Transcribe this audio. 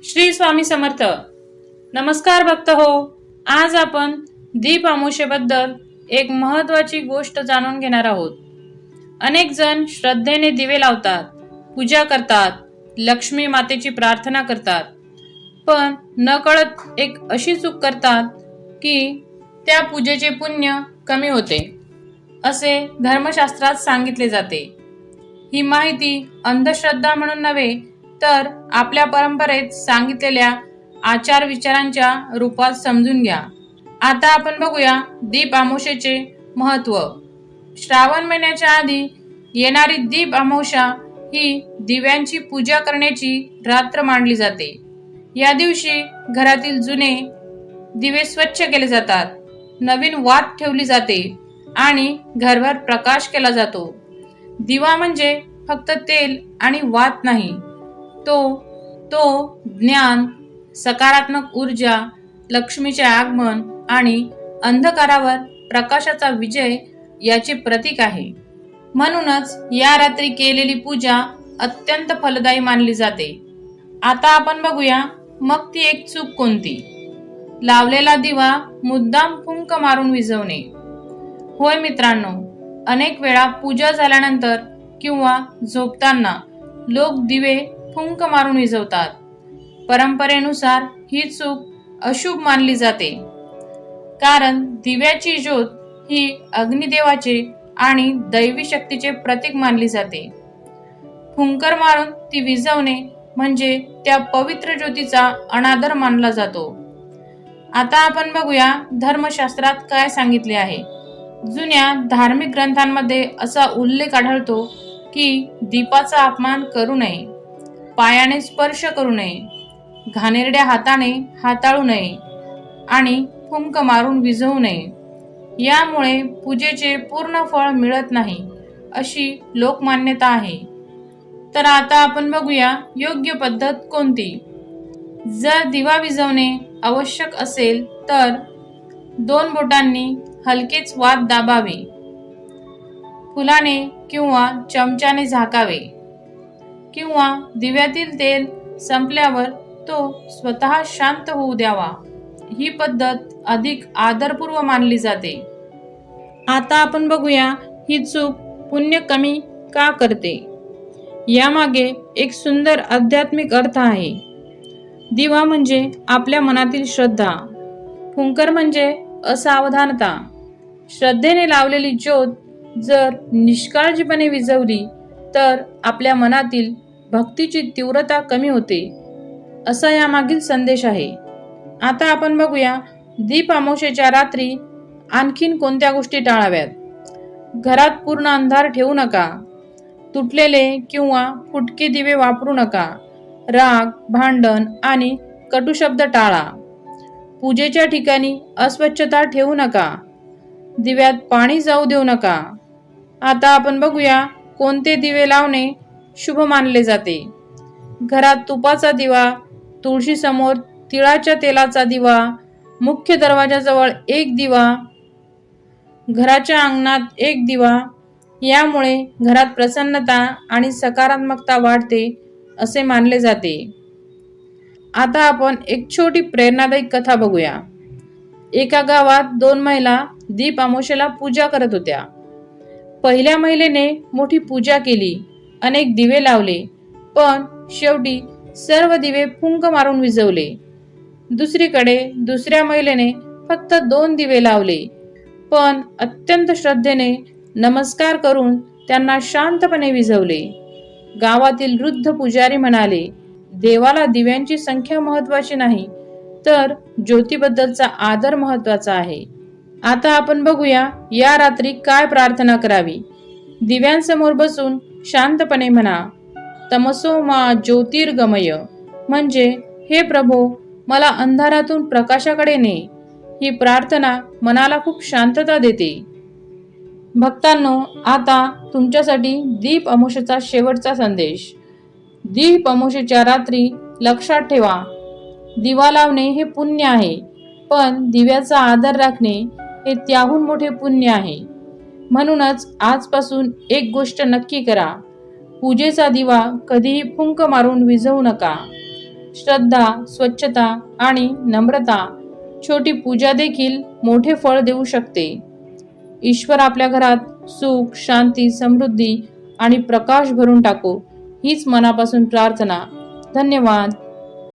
श्री स्वामी समर्थ. नमस्कार भक्त हो. आज आपण दीप अमावस्येबद्दल एक महत्वाची गोष्ट जाणून घेणार आहोत. अनेक जण श्रद्धेने दिवे लावतात, पूजा करतात, लक्ष्मी मातेची प्रार्थना करतात, पण नकळत एक अशी चूक करतात की त्या पूजेचे पुण्य कमी होते असे धर्मशास्त्रात सांगितले जाते. ही माहिती अंधश्रद्धा म्हणून नव्हे तर आपल्या परंपरेत सांगितलेल्या आचार विचारांच्या रूपात समजून घ्या. आता आपण बघूया दीप अमावस्येचे महत्त्व. श्रावण महिन्याच्या आधी येणारी दीप अमावस्या ही दिव्यांची पूजा करण्याची रात्र मानली जाते. या दिवशी घरातील जुने दिवे स्वच्छ केले जातात, नवीन वात ठेवली जाते आणि घरभर प्रकाश केला जातो. दिवा म्हणजे फक्त तेल आणि वात नाही, तो ज्ञान, सकारात्मक ऊर्जा, लक्ष्मीचे आगमन आणि अंधकारावर प्रकाशाचा विजय याचे प्रतीक आहे. म्हणूनच या रात्री केलेली पूजा अत्यंत फलदायी मानली जाते. आता आपण बघूया मग ती एक चूक कोणती. लावलेला दिवा मुद्दाम फुंक मारून विझवणे. होय मित्रांनो, अनेक वेळा पूजा झाल्यानंतर किंवा झोपताना लोक दिवे फुंक मारून विझवतात. परंपरेनुसार ही चूक अशुभ मानली जाते, कारण दिव्याची ज्योत ही अग्निदेवाचे आणि दैवी शक्तीचे प्रतीक मानली जाते. फुंकर मारून ती विझवणे म्हणजे त्या पवित्र ज्योतीचा अनादर मानला जातो. आता आपण बघूया धर्मशास्त्रात काय सांगितले आहे. जुन्या धार्मिक ग्रंथांमध्ये असा उल्लेख आढळतो की दीपाचा अपमान करू नये, पायाने स्पर्श करू नये, घाणेरड्या हाताने हाताळू नये आणि फुंक मारून विझवू नये. यामुळे पूजेचे पूर्ण फळ मिळत नाही अशी लोकमान्यता आहे. तर आता आपण बघूया योग्य पद्धत कोणती. जर दिवा विझवणे आवश्यक असेल तर 2 बोटांनी हलकेच वात दाबावे, फुलाने किंवा चमच्याने झाकावे किंवा दिव्यातील तेल संपल्यावर तो स्वतः शांत होऊ द्यावा. ही पद्धत अधिक आदरपूर्व मानली जाते. आता आपण बघूया ही चूक पुण्य कमी का करते. यामागे एक सुंदर आध्यात्मिक अर्थ आहे. दिवा म्हणजे आपल्या मनातील श्रद्धा, फुंकर म्हणजे असावधानता. श्रद्धेने लावलेली ज्योत जर निष्काळजीपणे विझवली तर आपल्या मनातील भक्तीची तीव्रता कमी होते, असा यामागील संदेश आहे. आता आपण बघूया दीप अमावस्येच्या रात्री आणखीन कोणत्या गोष्टी टाळाव्यात. घरात पूर्ण अंधार ठेवू नका. तुटलेले किंवा फुटके दिवे वापरू नका. राग, भांडण आणि कटुशब्द टाळा. पूजेच्या ठिकाणी अस्वच्छता ठेवू नका. दिव्यात पाणी जाऊ देऊ नका. आता आपण बघूया कोणते दिवे लावणे शुभ मानले जाते. घरात तुपाचा दिवा, तुळशी समोर तिळाच्या तेलाचा दिवा, मुख्य दरवाजाजवळ 1 दिवा, घराच्या अंगणात 1 दिवा. यामुळे घरात प्रसन्नता आणि सकारात्मकता वाढते असे मानले जाते. आता आपण एक छोटी प्रेरणादायी कथा बघूया. एका गावात 2 महिला दीप अमावस्येला पूजा करत होत्या. पहिल्या महिलेने मोठी पूजा केली, अनेक दिवे लावले, पण शेवटी सर्व दिवे फुंक मारून विझवले. दुसरीकडे दुसऱ्या महिलेने फक्त 2 दिवे लावले, पण अत्यंत श्रद्धेने नमस्कार करून त्यांना शांतपणे विझवले. गावातील वृद्ध पुजारी म्हणाले, देवाला दिव्यांची संख्या महत्वाची नाही, तर ज्योतीबद्दलचा आदर महत्वाचा आहे. आता आपण बघूया या रात्री काय प्रार्थना करावी. दिव्यांसमोर बसून शांतपणे म्हणा, तमसो मा ज्योतिर्गमय, म्हणजे हे प्रभो, मला अंधारातून प्रकाशाकडे ने. ही प्रार्थना मनाला खूप शांतता देते. भक्तांनो, आता तुमच्यासाठी दीप अमावस्येचा शेवटचा संदेश. दीप अमावस्येच्या रात्री लक्षात ठेवा, दिवा लावणे हे पुण्य आहे, पण दिव्याचा आदर राखणे हे त्याहून मोठे पुण्य आहे. म्हणूनच आजपासून एक गोष्ट नक्की करा, पूजेचा दिवा कधीही फुंक मारून विझवू नका. श्रद्धा, स्वच्छता आणि नम्रता, छोटी पूजा देखील मोठे फळ देऊ शकते. ईश्वर आपल्या घरात सुख, शांती, समृद्धी आणि प्रकाश भरून टाको, हीच मनापासून प्रार्थना. धन्यवाद.